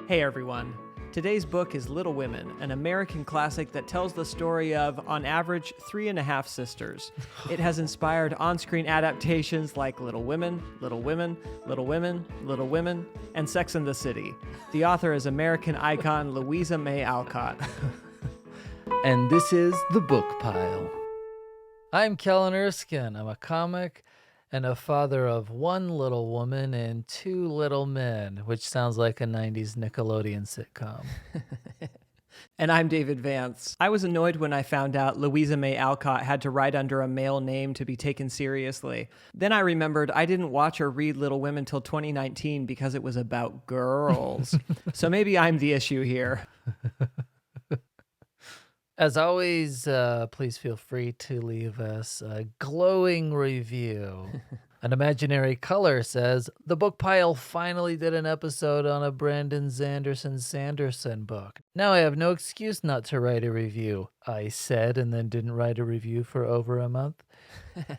Hey everyone. Today's book is Little Women, an American classic that tells the story of, on average, 3.5 sisters. It has inspired on-screen adaptations like Little Women, Little Women, Little Women, Little Women, and Sex and the City. The author is American icon Louisa May Alcott. And this is The Book Pile. I'm Kellen Erskine. I'm a comic and a father of one little woman and two little men, which sounds like a 90s Nickelodeon sitcom. And I'm David Vance. I was annoyed when I found out Louisa May Alcott had to write under a male name to be taken seriously. Then I remembered I didn't watch or read Little Women till 2019 because it was about girls. So maybe I'm the issue here. As always, please feel free to leave us a glowing review. An imaginary color says, the book pile finally did an episode on a Brandon Sanderson book. Now I have no excuse not to write a review, I said, and then didn't write a review for over a month.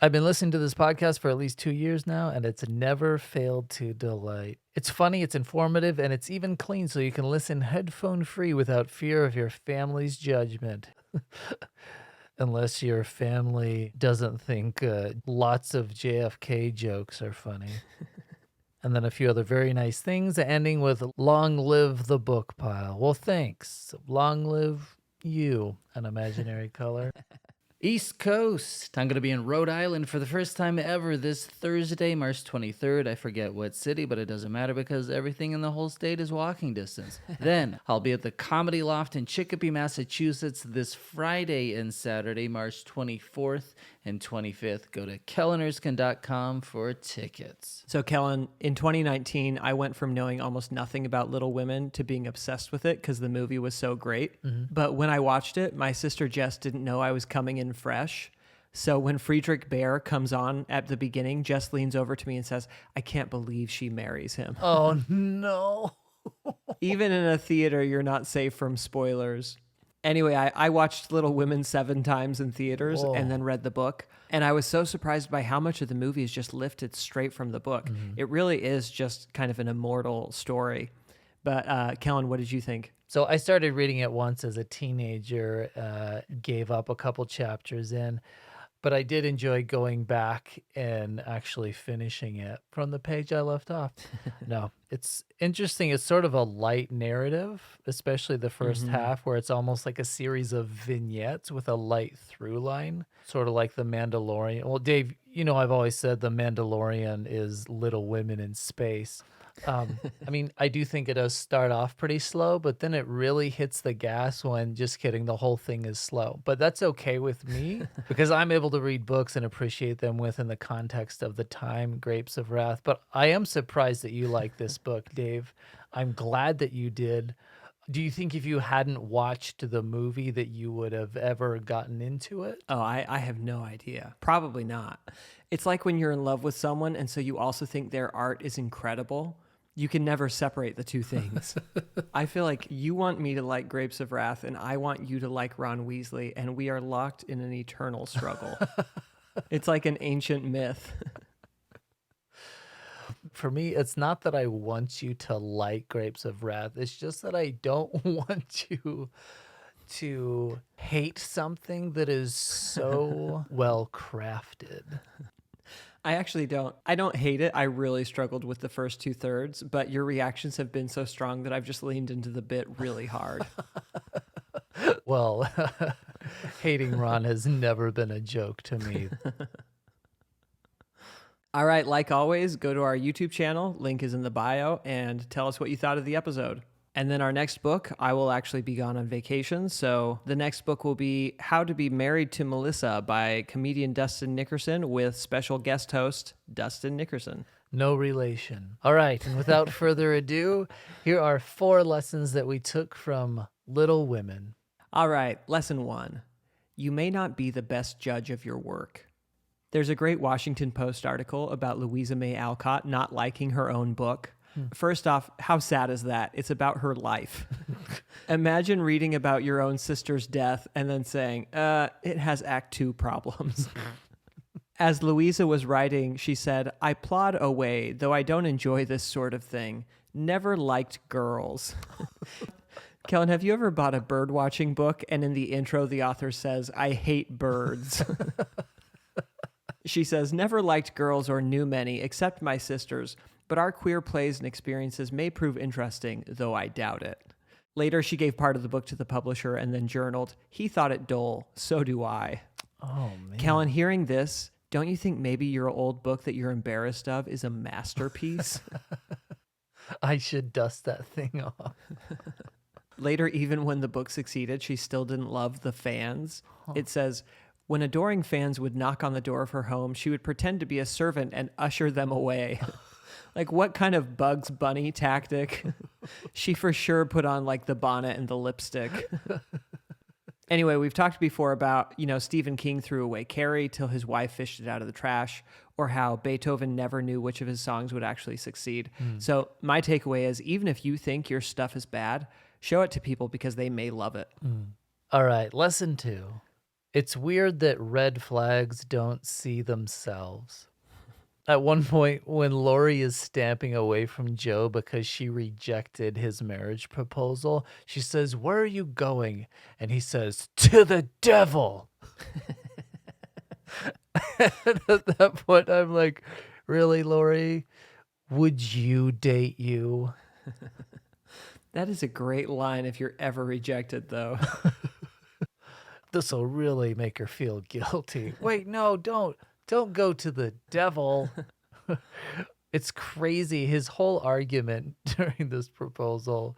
I've been listening to this podcast for at least 2 years now, and it's never failed to delight. It's funny, it's informative, and it's even clean, so you can listen headphone-free without fear of your family's judgment. Unless your family doesn't think lots of JFK jokes are funny. And then a few other very nice things, ending with long live the book pile. Well, thanks. Long live you, an imaginary color. East Coast. I'm going to be in Rhode Island for the first time ever this Thursday, March 23rd. I forget what city, but it doesn't matter because everything in the whole state is walking distance. Then I'll be at the Comedy Loft in Chicopee, Massachusetts this Friday and Saturday, March 24th and 25th. Go to kellenerskine.com for tickets. So Kellen, in 2019, I went from knowing almost nothing about Little Women to being obsessed with it because the movie was so great. Mm-hmm. But when I watched it, my sister Jess didn't know I was coming in fresh. So when Friedrich Bär comes on at the beginning, Jess leans over to me and says, I can't believe she marries him. Oh, no. Even in a theater, you're not safe from spoilers. Anyway, I watched Little Women 7 times in theaters and then read the book. And I was so surprised by how much of the movie is just lifted straight from the book. Mm-hmm. It really is just kind of an immortal story. But Kellen, what did you think? So I started reading it once as a teenager, gave up a couple chapters in, but I did enjoy going back and actually finishing it from the page I left off. No, it's interesting. It's sort of a light narrative, especially the first half, where it's almost like a series of vignettes with a light through line, sort of like The Mandalorian. Well, Dave, you know, I've always said The Mandalorian is Little Women in space. I mean, I do think it does start off pretty slow, but then it really hits the gas when, just kidding, the whole thing is slow. But that's okay with me because I'm able to read books and appreciate them within the context of the time, Grapes of Wrath. But I am surprised that you like this book, Dave. I'm glad that you did. Do you think if you hadn't watched the movie that you would have ever gotten into it? Oh, I have no idea. Probably not. It's like when you're in love with someone and so you also think their art is incredible. You can never separate the two things. I feel like you want me to like Grapes of Wrath and I want you to like Ron Weasley, and we are locked in an eternal struggle. It's like an ancient myth. For me, it's not that I want you to like Grapes of Wrath. It's just that I don't want you to hate something that is so well crafted. I actually don't. I don't hate it. I really struggled with the first 2/3, but your reactions have been so strong that I've just leaned into the bit really hard. Well, hating Ron has never been a joke to me. All right, like always, go to our YouTube channel. Link is in the bio, and tell us what you thought of the episode. And then our next book, I will actually be gone on vacation. So the next book will be How to Be Married to Melissa by comedian Dustin Nickerson with special guest host Dustin Nickerson. No relation. All right, and without further ado, here are 4 lessons that we took from Little Women. All right, lesson 1. You may not be the best judge of your work. There's a great Washington Post article about Louisa May Alcott not liking her own book. First off, how sad is that? It's about her life. Imagine reading about your own sister's death and then saying, it has Act 2 problems. As Louisa was writing, she said, I plod away, though I don't enjoy this sort of thing. Never liked girls. Kellen, have you ever bought a bird watching book and in the intro the author says, I hate birds? She says, never liked girls or knew many except my sisters, but our queer plays and experiences may prove interesting, though I doubt it. Later, she gave part of the book to the publisher and then journaled, he thought it dull, so do I. Oh, man. Kellen, hearing this, don't you think maybe your old book that you're embarrassed of is a masterpiece? I should dust that thing off. Later, even when the book succeeded, she still didn't love the fans. It says, when adoring fans would knock on the door of her home, she would pretend to be a servant and usher them away. Like, what kind of Bugs Bunny tactic? She for sure put on, like, the bonnet and the lipstick. Anyway, we've talked before about, Stephen King threw away Carrie till his wife fished it out of the trash, or how Beethoven never knew which of his songs would actually succeed. So my takeaway is, even if you think your stuff is bad, show it to people because they may love it. All right, lesson 2. It's weird that red flags don't see themselves. At one point, when Lori is stamping away from Joe because she rejected his marriage proposal, she says, where are you going? And he says, to the devil. And at that point, I'm like, really, Lori? Would you date you? That is a great line if you're ever rejected, though. This will really make her feel guilty. Wait, no, don't go to the devil. It's crazy. His whole argument during this proposal,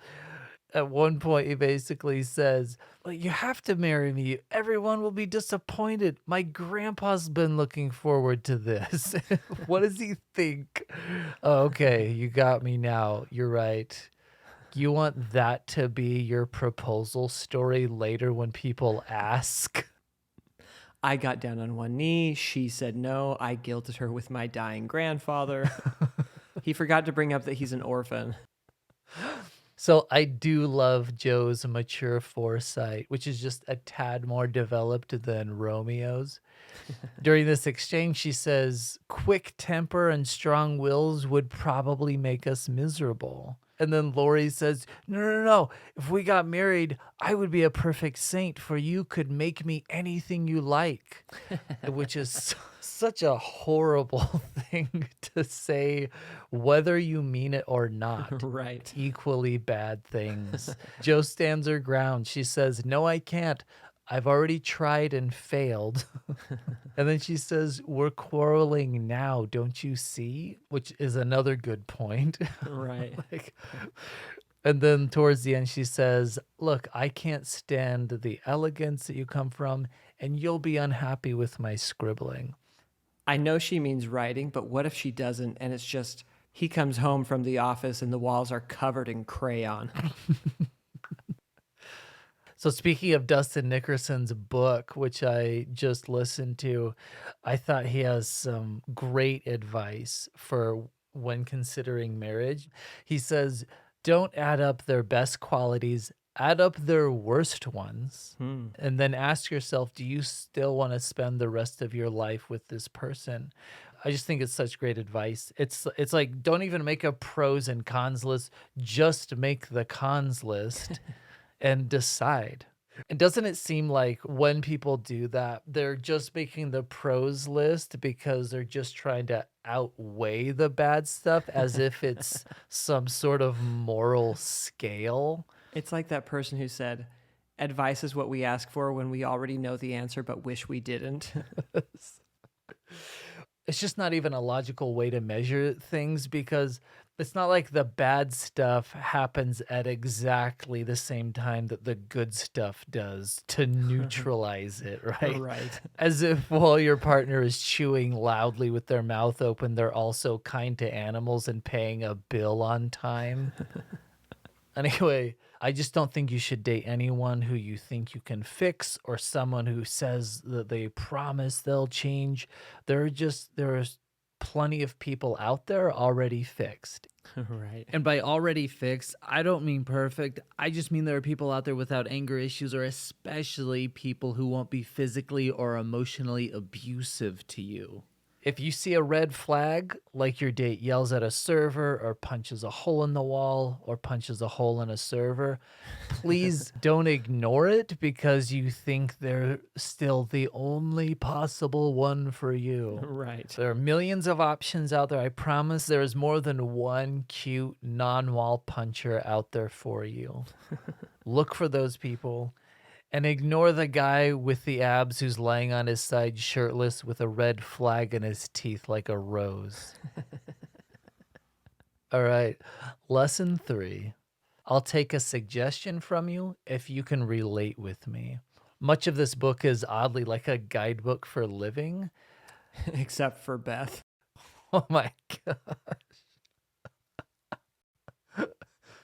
at one point he basically says, well, you have to marry me. Everyone will be disappointed. My grandpa's been looking forward to this. What does he think? Oh, okay, you got me now. You're right. You want that to be your proposal story later when people ask? I got down on one knee. She said no. I guilted her with my dying grandfather. He forgot to bring up that he's an orphan. So I do love Joe's mature foresight, which is just a tad more developed than Romeo's. During this exchange, she says, quick temper and strong wills would probably make us miserable. And then Lori says, no. If we got married, I would be a perfect saint, for you could make me anything you like. Which is such a horrible thing to say, whether you mean it or not. Right. Equally bad things. Joe stands her ground. She says, no, I can't. I've already tried and failed. And then she says, we're quarreling now, don't you see? Which is another good point. Right. And then towards the end, she says, look, I can't stand the elegance that you come from, and you'll be unhappy with my scribbling. I know she means writing, but what if she doesn't and it's just he comes home from the office and the walls are covered in crayon? So speaking of Dustin Nickerson's book, which I just listened to, I thought he has some great advice for when considering marriage. He says, don't add up their best qualities, add up their worst ones, and then ask yourself, do you still want to spend the rest of your life with this person? I just think it's such great advice. It's like, don't even make a pros and cons list, just make the cons list. And decide. And doesn't it seem like when people do that, they're just making the pros list because they're just trying to outweigh the bad stuff as if it's some sort of moral scale? It's like that person who said, advice is what we ask for when we already know the answer but wish we didn't. It's just not even a logical way to measure things, because it's not like the bad stuff happens at exactly the same time that the good stuff does to neutralize it, right? Right. As if while your partner is chewing loudly with their mouth open, they're also kind to animals and paying a bill on time. Anyway, I just don't think you should date anyone who you think you can fix, or someone who says that they promise they'll change. There's plenty of people out there already fixed. Right. And by already fixed, I don't mean perfect. I just mean there are people out there without anger issues, or especially people who won't be physically or emotionally abusive to you. If you see a red flag, like your date yells at a server or punches a hole in the wall or punches a hole in a server, please don't ignore it because you think they're still the only possible one for you. Right. There are millions of options out there. I promise there is more than one cute non-wall puncher out there for you. Look for those people. And ignore the guy with the abs who's laying on his side shirtless with a red flag in his teeth like a rose. All right. Lesson 3. I'll take a suggestion from you if you can relate with me. Much of this book is oddly like a guidebook for living. Except for Beth. Oh my God.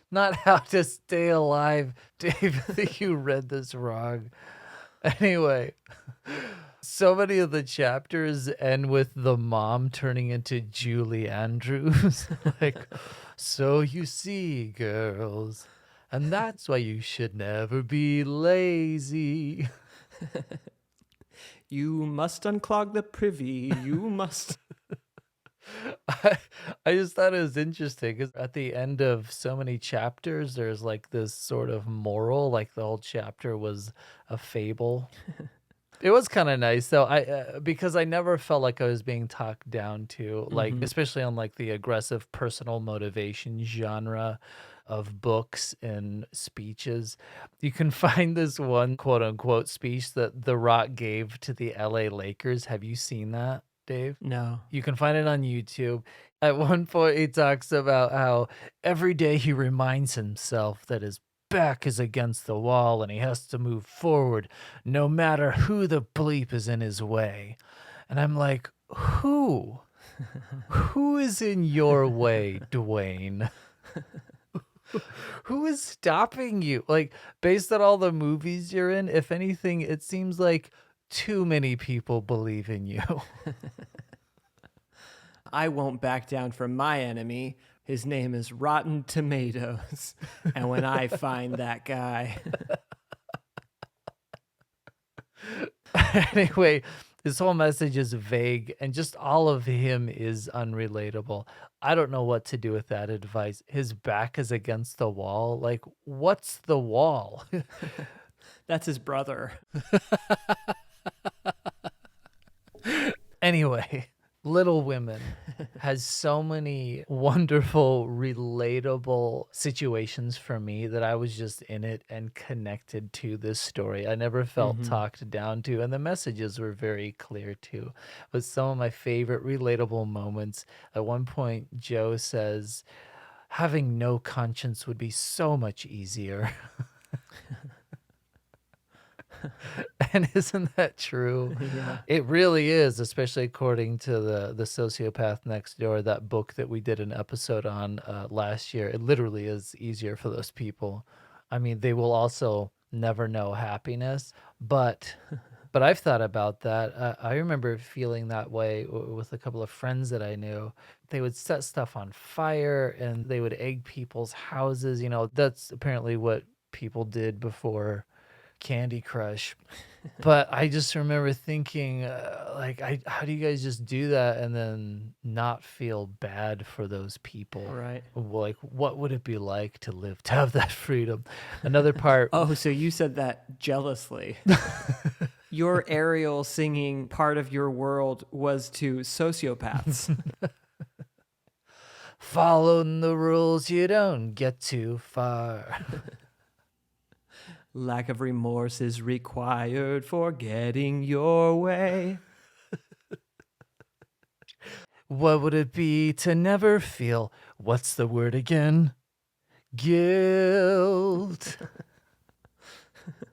Not how to stay alive. Dave, I think you read this wrong. Anyway, so many of the chapters end with the mom turning into Julie Andrews. Like, so you see, girls, and that's why you should never be lazy. You must unclog the privy. You must. I just thought it was interesting because at the end of so many chapters, there's like this sort of moral, like the whole chapter was a fable. It was kind of nice though. Because I never felt like I was being talked down to, like especially on like the aggressive personal motivation genre of books and speeches. You can find this one quote unquote speech that The Rock gave to the LA Lakers. Have you seen that, Dave? No. You can find it on YouTube. At one point, he talks about how every day he reminds himself that his back is against the wall and he has to move forward no matter who the bleep is in his way. And I'm like, who? Who is in your way, Dwayne? Who is stopping you? Like, based on all the movies you're in, if anything, it seems like too many people believe in you. I won't back down from my enemy. His name is Rotten Tomatoes. And when I find that guy. Anyway, this whole message is vague and just all of him is unrelatable. I don't know what to do with that advice. His back is against the wall. Like, what's the wall? That's his brother. Anyway, Little Women has so many wonderful, relatable situations for me that I was just in it and connected to this story. I never felt talked down to, and the messages were very clear too. But some of my favorite relatable moments, at one point, Joe says, having no conscience would be so much easier. And isn't that true? Yeah. It really is, especially according to the Sociopath Next Door, that book that we did an episode on last year. It literally is easier for those people. I mean, they will also never know happiness, but I've thought about that. I remember feeling that way with a couple of friends that I knew. They would set stuff on fire and they would egg people's houses. You know, that's apparently what people did before Candy Crush. But I just remember thinking, how do you guys just do that and then not feel bad for those people? Right. Like, what would it be like to have that freedom? Another part. Oh, so you said that jealously. Your Ariel singing part of your world was to sociopaths. Following the rules, you don't get too far. Lack of remorse is required for getting your way. What would it be to never feel, what's the word again? Guilt.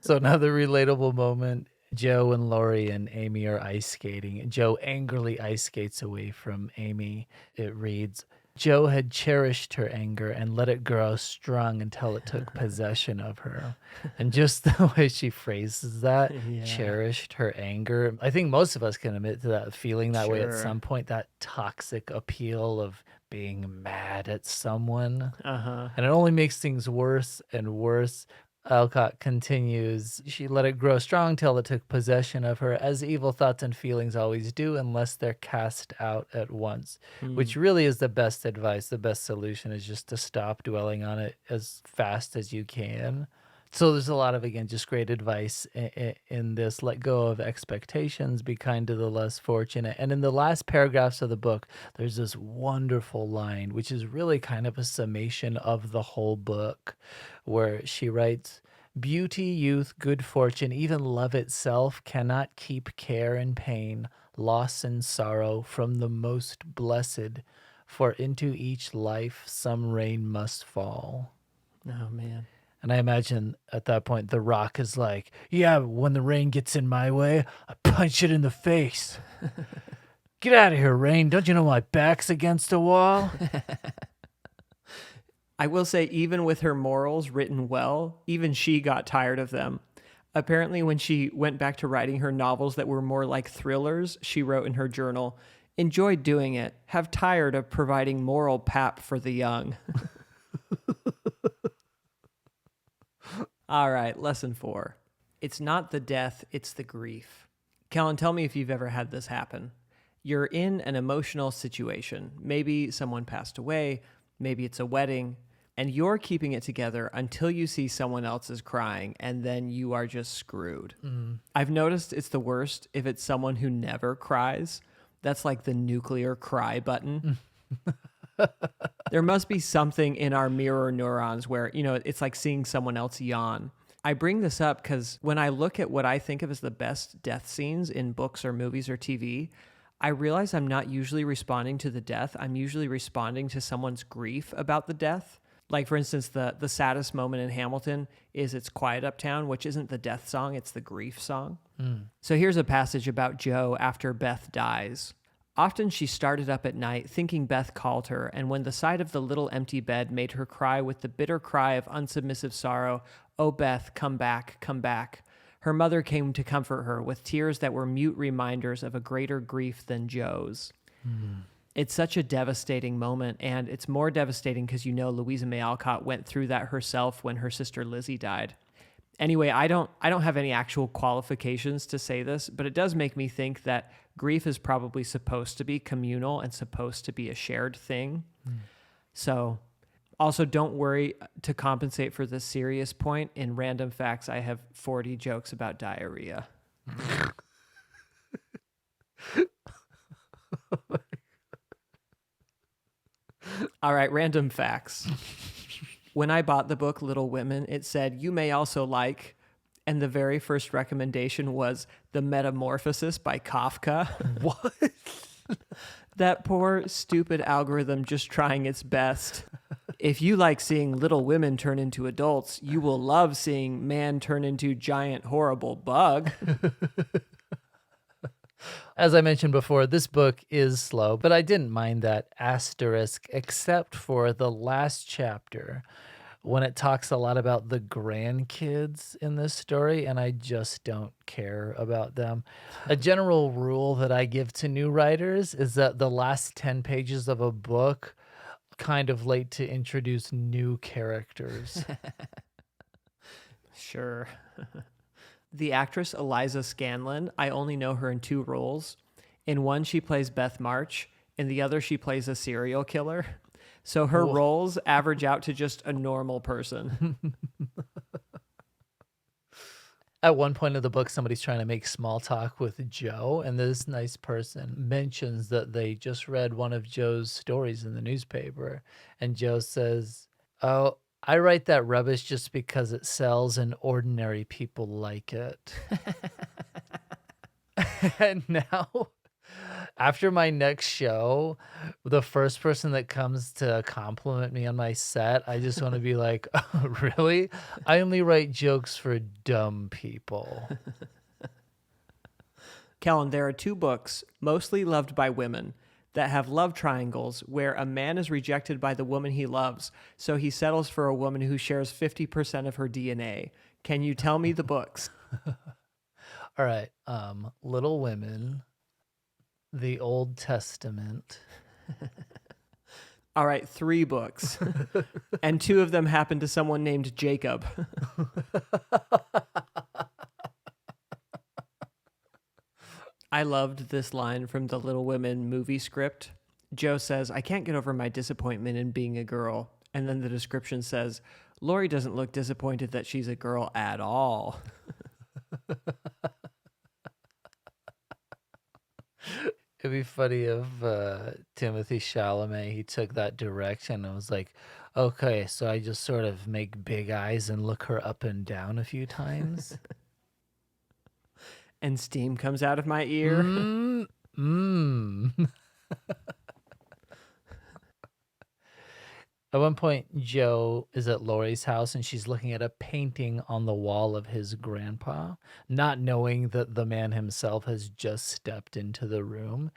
So another relatable moment, Joe and Lori and Amy are ice skating. Joe angrily ice skates away from Amy. It reads, Joe had cherished her anger and let it grow strong until it took possession of her. And just the way she phrases that, Yeah. cherished her anger. I think most of us can admit to that, feeling that way at Sure. some point, that toxic appeal of being mad at someone. Uh-huh. And it only makes things worse and worse. Alcott continues, she let it grow strong till it took possession of her, as evil thoughts and feelings always do, unless they're cast out at once, which really is the best advice. The best solution is just to stop dwelling on it as fast as you can. So there's a lot of, again, just great advice in this. Let go of expectations, be kind to the less fortunate. And in the last paragraphs of the book, there's this wonderful line, which is really kind of a summation of the whole book, where she writes, beauty, youth, good fortune, even love itself cannot keep care and pain, loss and sorrow from the most blessed, for into each life some rain must fall. Oh, man. And I imagine at that point, The Rock is like, yeah, when the rain gets in my way, I punch it in the face. Get out of here, rain. Don't you know my back's against the wall? I will say, even with her morals written well, even she got tired of them. Apparently, when she went back to writing her novels that were more like thrillers, she wrote in her journal, enjoyed doing it, have tired of providing moral pap for the young. All right, lesson 4. It's not the death, it's the grief. Kellen, tell me if you've ever had this happen. You're in an emotional situation. Maybe someone passed away, maybe it's a wedding, and you're keeping it together until you see someone else is crying, and then you are just screwed. I've noticed it's the worst if it's someone who never cries. That's like the nuclear cry button. There must be something in our mirror neurons where, it's like seeing someone else yawn. I bring this up because when I look at what I think of as the best death scenes in books or movies or TV, I realize I'm not usually responding to the death. I'm usually responding to someone's grief about the death. Like, for instance, the saddest moment in Hamilton is It's Quiet Uptown, which isn't the death song, it's the grief song. So here's a passage about Jo after Beth dies. Often she started up at night, thinking Beth called her, and when the sight of the little empty bed made her cry with the bitter cry of unsubmissive sorrow, "Oh, Beth, come back, come back." Her mother came to comfort her with tears that were mute reminders of a greater grief than Jo's. It's such a devastating moment, and it's more devastating because Louisa May Alcott went through that herself when her sister Lizzie died. Anyway, I don't have any actual qualifications to say this, but it does make me think that grief is probably supposed to be communal and supposed to be a shared thing. So also don't worry, to compensate for this serious point, in Random Facts, I have 40 jokes about diarrhea. All right, Random Facts. When I bought the book Little Women, it said, you may also like, and the very first recommendation was The Metamorphosis by Kafka. What? That poor, stupid algorithm just trying its best. If you like seeing little women turn into adults, you will love seeing man turn into giant, horrible bug. As I mentioned before, this book is slow, but I didn't mind that asterisk, except for the last chapter when it talks a lot about the grandkids in this story, and I just don't care about them. A general rule that I give to new writers is that the last 10 pages of a book kind of late to introduce new characters. Sure. The actress Eliza Scanlon, I only know her in 2 roles. In one, she plays Beth March. In the other, she plays a serial killer. So her roles average out to just a normal person. At one point of the book, somebody's trying to make small talk with Jo, and this nice person mentions that they just read one of Jo's stories in the newspaper. And Jo says, "Oh, I write that rubbish just because it sells and ordinary people like it." And now, after my next show, the first person that comes to compliment me on my set, I just want to be like, oh, really? I only write jokes for dumb people. Kellen, there are 2 books, mostly loved by women, that have love triangles where a man is rejected by the woman he loves, so he settles for a woman who shares 50% of her DNA. Can you tell me the books? All right. Little Women, The Old Testament, All right, 3 books. And 2 of them happened to someone named Jacob. I loved this line from the Little Women movie script. Joe says, I can't get over my disappointment in being a girl. And then the description says, Lori doesn't look disappointed that she's a girl at all. It'd be funny if Timothy Chalamet, he took that direction and was like, okay, so I just sort of make big eyes and look her up and down a few times. And steam comes out of my ear. At one point, Joe is at Lori's house and she's looking at a painting on the wall of his grandpa, not knowing that the man himself has just stepped into the room.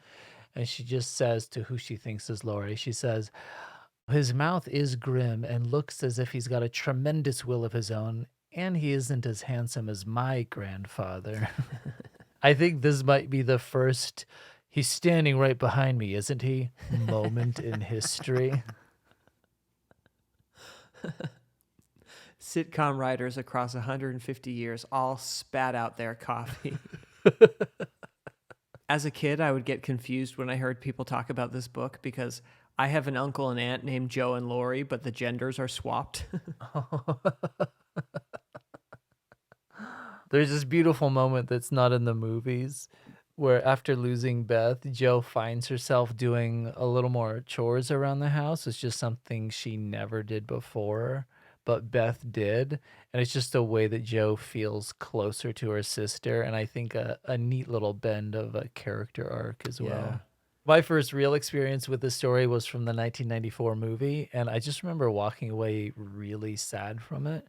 And she just says to who she thinks is Lori, she says, his mouth is grim and looks as if he's got a tremendous will of his own, and he isn't as handsome as my grandfather. I think this might be the first, he's standing right behind me, isn't he? Moment in history. Sitcom writers across 150 years all spat out their coffee. As a kid, I would get confused when I heard people talk about this book because I have an uncle and aunt named Joe and Lori, but the genders are swapped. There's this beautiful moment that's not in the movies where after losing Beth, Joe finds herself doing a little more chores around the house. It's just something she never did before, but Beth did. And it's just a way that Joe feels closer to her sister. And I think a neat little bend of a character arc as well. Yeah. My first real experience with this story was from the 1994 movie. And I just remember walking away really sad from it.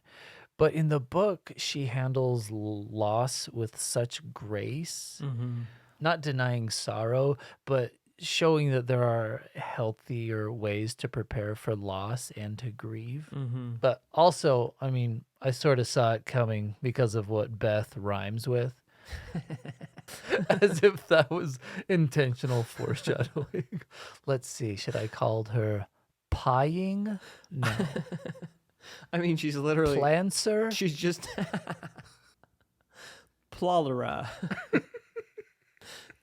But in the book, she handles loss with such grace. Mm-hmm. Not denying sorrow, but showing that there are healthier ways to prepare for loss and to grieve. Mm-hmm. But also, I mean, I sort of saw it coming because of what Beth rhymes with. As if that was intentional foreshadowing. Let's see, should I call her pieing? No. I mean, she's literally... Plancer? She's just... Plolera.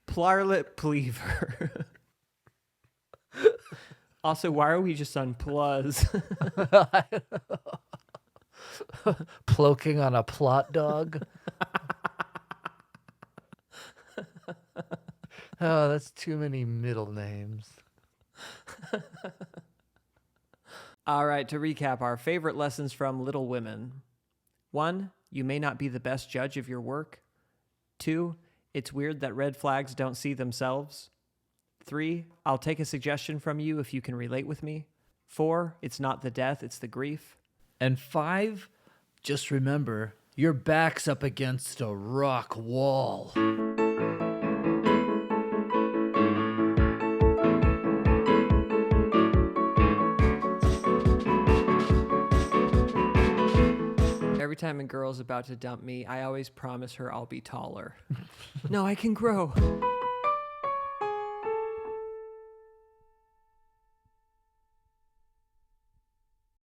Plarlet Pleaver. Also, why are we just on plus? Ploking on a plot dog? Oh, that's too many middle names. All right, to recap our favorite lessons from Little Women. 1, you may not be the best judge of your work. 2, it's weird that red flags don't see themselves. 3, I'll take a suggestion from you if you can relate with me. 4, it's not the death, it's the grief. And 5, just remember, your back's up against a rock wall. Every time a girl's about to dump me, I always promise her I'll be taller. No, I can grow.